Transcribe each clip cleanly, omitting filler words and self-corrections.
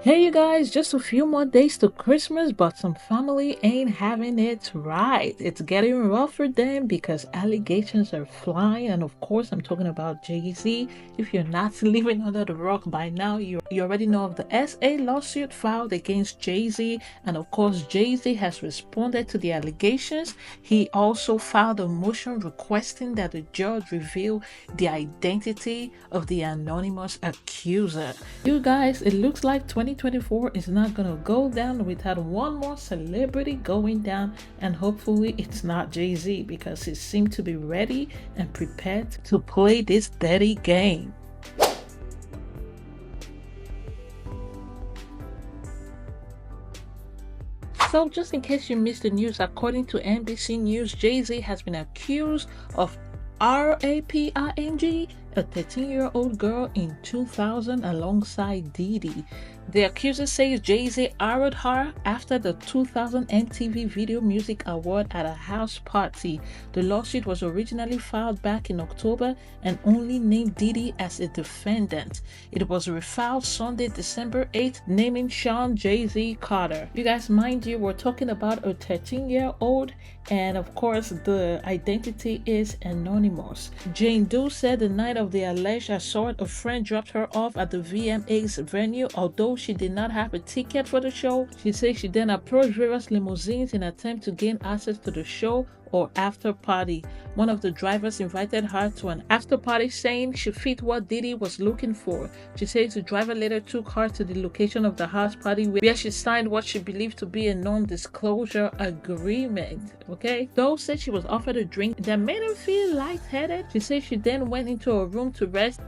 Hey you guys, just a few more days to Christmas, but some family ain't having it right. It's getting rough for them because allegations are flying, and of course I'm talking about Jay-Z. If you're not living under the rock by now, you already know of the SA lawsuit filed against Jay-Z, and of course Jay-Z has responded to the allegations. He also filed a motion requesting that the judge reveal the identity of the anonymous accuser. You guys, it looks like 2024 is not gonna go down without one more celebrity going down, and hopefully it's not Jay-Z because he seemed to be ready and prepared to play this dirty game. So just in case you missed the news, according to NBC News, Jay-Z has been accused of raping a 13-year-old girl in 2000 alongside Diddy. The accuser says Jay-Z arrowed her after the 2000 MTV Video Music Award at a house party. The lawsuit was originally filed back in October and only named Diddy as a defendant. It was refiled Sunday, December 8th, naming Sean Jay-Z Carter. You guys, mind you, we're talking about a 13-year-old, and of course the identity is anonymous. Jane Doe said the night of the alleged assault, a friend dropped her off at the VMA's venue. Although she did not have a ticket for the show, she said she then approached various limousines in an attempt to gain access to the show or after party. One of the drivers invited her to an after party, saying she fit what Diddy was looking for. She says the driver later took her to the location of the house party where she signed what she believed to be a non-disclosure agreement. Okay, Doe said she was offered a drink that made her feel lightheaded. She said she then went into a room to rest,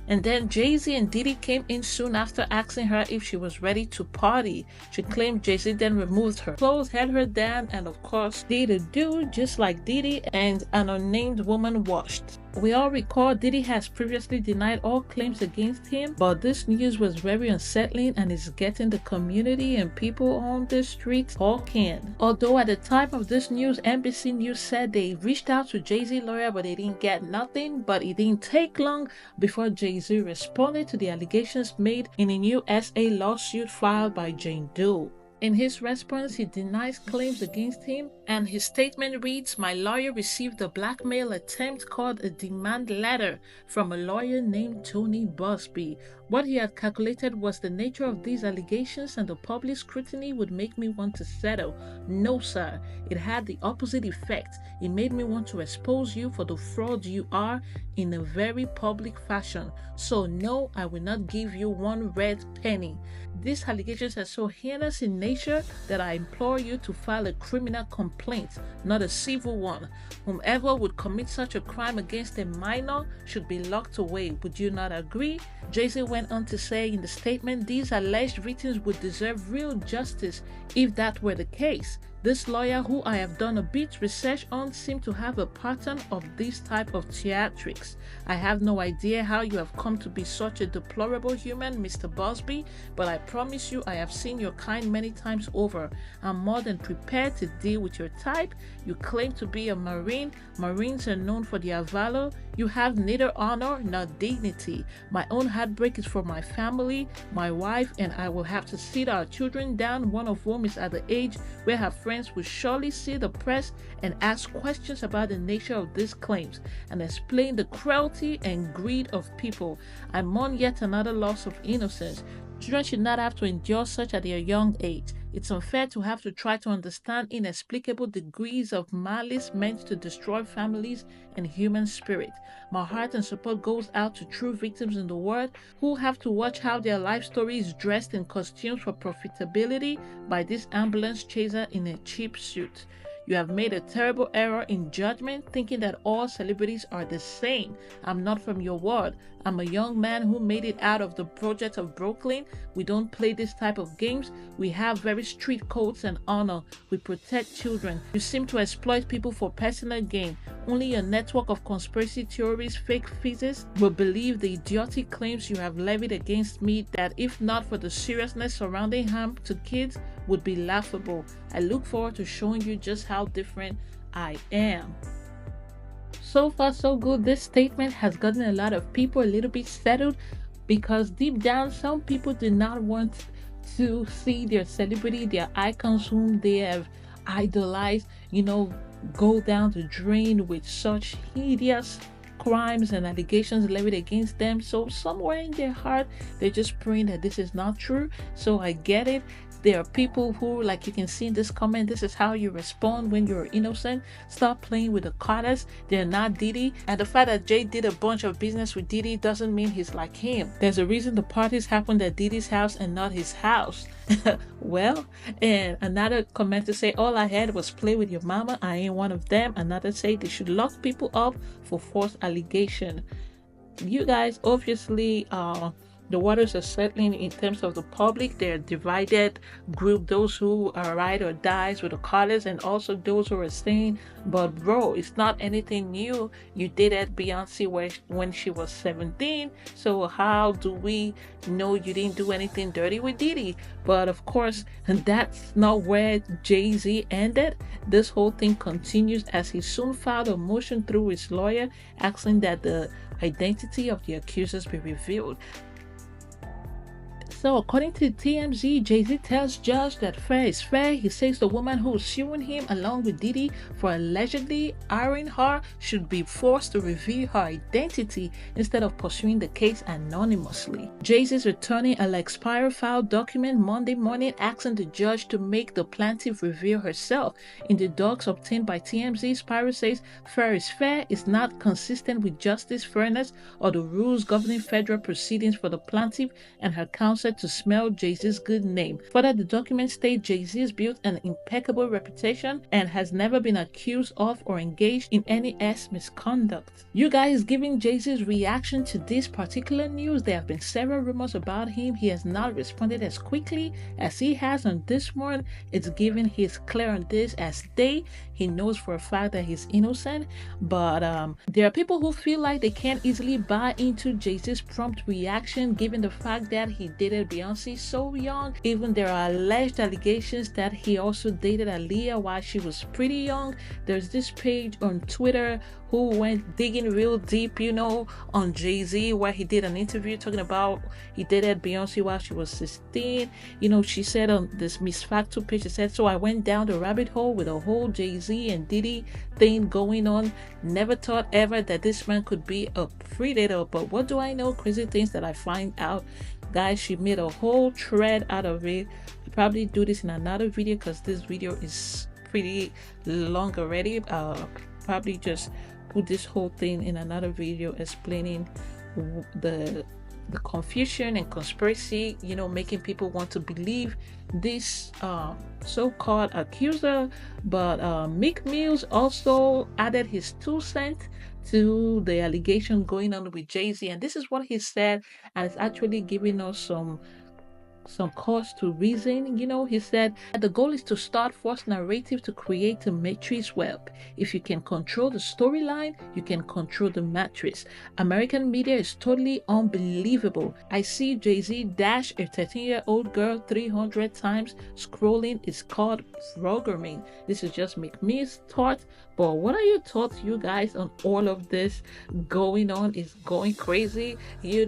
and then Jay-Z and Diddy came in soon after, asking her if she was ready to party. She claimed Jay-Z then removed her clothes, held her down, and of course did a do just like Diddy and an unnamed woman watched. We all recall Diddy has previously denied all claims against him, but this news was very unsettling and is getting the community and people on the streets talking. Although at the time of this news, NBC News said they reached out to Jay-Z lawyer but they didn't get nothing, but it didn't take long before Jay-Z responded to the allegations made in a new SA lawsuit filed by Jane Doe. In his response, he denies claims against him, and his statement reads, "My lawyer received a blackmail attempt called a demand letter from a lawyer named Tony Buzbee. What he had calculated was the nature of these allegations and the public scrutiny would make me want to settle. No, sir. It had the opposite effect. It made me want to expose you for the fraud you are in a very public fashion. So no, I will not give you one red penny. These allegations are so heinous in nature that I implore you to file a criminal complaint, not a civil one. Whomever would commit such a crime against a minor should be locked away. Would you not agree?" Jay-Z went on to say in the statement, "These alleged victims would deserve real justice if that were the case. This lawyer, who I have done a bit research on, seemed to have a pattern of this type of theatrics. I have no idea how you have come to be such a deplorable human, Mr. Buzbee, but I promise you I have seen your kind many times over. I'm more than prepared to deal with your type. You claim to be a Marine. Marines are known for their valor. You have neither honor nor dignity. My own heartbreak is for my family, my wife, and I will have to sit our children down, one of whom is at the age where her friends will surely see the press and ask questions about the nature of these claims and explain the cruelty and greed of people. I mourn yet another loss of innocence. Children should not have to endure such at their young age. It's unfair to have to try to understand inexplicable degrees of malice meant to destroy families and human spirit. My heart and support goes out to true victims in the world who have to watch how their life story is dressed in costumes for profitability by this ambulance chaser in a cheap suit. You have made a terrible error in judgment, thinking that all celebrities are the same. I'm not from your world. I'm a young man who made it out of the project of Brooklyn. We don't play this type of games. We have very strict codes and honor. We protect children. You seem to exploit people for personal gain. Only a network of conspiracy theories, fake physicists will believe the idiotic claims you have levied against me that, if not for the seriousness surrounding harm to kids, would be laughable. I look forward to showing you just how different I am." So far so good. This statement has gotten a lot of people a little bit settled because deep down, some people do not want to see their celebrity, their icons whom they have idolized, go down the drain with such hideous crimes and allegations levied against them. So somewhere in their heart, they're just praying that this is not true. So I get it. There are people who, like you can see in this comment, this is how you respond when you're innocent. Stop playing with the Carters. They're not Diddy. And the fact that Jay did a bunch of business with Diddy doesn't mean he's like him. There's a reason the parties happened at Diddy's house and not his house. Well, and another commenter say, all I had was play with your mama. I ain't one of them. Another say they should lock people up for false allegation. You guys, obviously, the waters are settling in terms of the public. They're divided group, those who are ride or dies with the Carters, and also those who are saying, but bro, it's not anything new. You did at Beyonce when she was 17. So how do we know you didn't do anything dirty with Diddy? But of course, that's not where Jay-Z ended. This whole thing continues as he soon filed a motion through his lawyer asking that the identity of the accusers be revealed. So according to TMZ, Jay-Z tells judge that fair is fair. He says the woman who is suing him along with Diddy for allegedly hiring her should be forced to reveal her identity instead of pursuing the case anonymously. Jay-Z is returning a expired file document Monday morning asking the judge to make the plaintiff reveal herself. In the docs obtained by TMZ, Spyro says fair is fair is not consistent with justice, fairness, or the rules governing federal proceedings for the plaintiff and her counsel to smell Jay-Z's good name. Further, the document states Jay-Z has built an impeccable reputation and has never been accused of or engaged in any misconduct. You guys, giving Jay-Z's reaction to this particular news, there have been several rumors about him. He has not responded as quickly as he has on this one. It's given he's clear on this as day. He knows for a fact that he's innocent, but there are people who feel like they can't easily buy into Jay-Z's prompt reaction given the fact that he dated Beyonce so young. Even there are alleged allegations that he also dated Aaliyah while she was pretty young. There's this page on Twitter who went digging real deep, on Jay-Z, where he did an interview talking about he dated Beyonce while she was 16. She said on this Miss Facto page, she said, so I went down the rabbit hole with a whole Jay-Z and Diddy thing going on. Never thought ever that this man could be a predator, but what do I know? Crazy things that I find out. Guys, she made a whole thread out of it. I'll probably do this in another video because this video is pretty long already. Probably just put this whole thing in another video explaining the confusion and conspiracy, making people want to believe this so-called accuser. But Meek Mills also added his 2 cents to the allegation going on with Jay-Z, and this is what he said, and it's actually giving us some cause to reason. He said the goal is to start false narrative to create a matrix web. If you can control the storyline, you can control the matrix. American media is totally unbelievable. I see Jay-Z dash a 13-year-old girl 300 times scrolling. It's called programming. This is just Meek Mill's thought. But what are your thoughts, you guys, on all of this going on? Is going crazy. Miss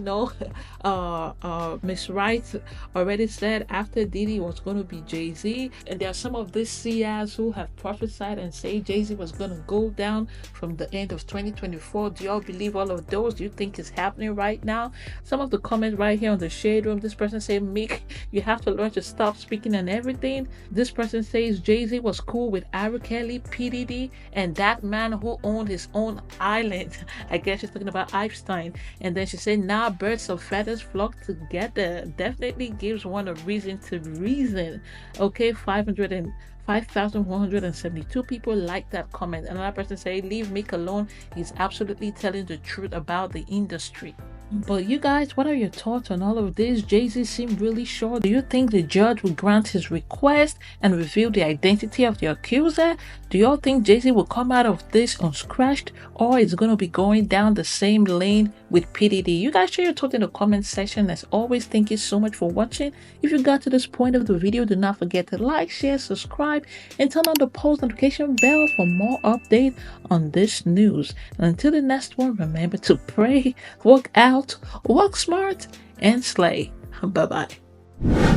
Wright already said after Diddy was going to be Jay-Z, and there are some of these seers who have prophesied and say Jay-Z was going to go down from the end of 2024. Do y'all believe all of those? Do you think it's happening right now? Some of the comments right here on the shade room, this person say, Meek, you have to learn to stop speaking on everything. This person says Jay-Z was cool with R. Kelly, P. Diddy, and that man who owned his own island. I guess she's talking about Epstein. And then she said, now birds of feathers flock together. Definitely gives one a reason to reason. Okay, 5,172 people like that comment. Another person say, leave Meek alone. He's absolutely telling the truth about the industry. But you guys, what are your thoughts on all of this? Jay-Z seemed really sure. Do you think the judge will grant his request and reveal the identity of the accuser? Do y'all think Jay-Z will come out of this unscratched, or is going to be going down the same lane with P. Diddy? You guys share your thoughts in the comment section. As always, thank you so much for watching. If you got to this point of the video, do not forget to like, share, subscribe, and turn on the post notification bell for more updates on this news. And until the next one, remember to pray, work out, out, walk smart, and slay. Bye-bye.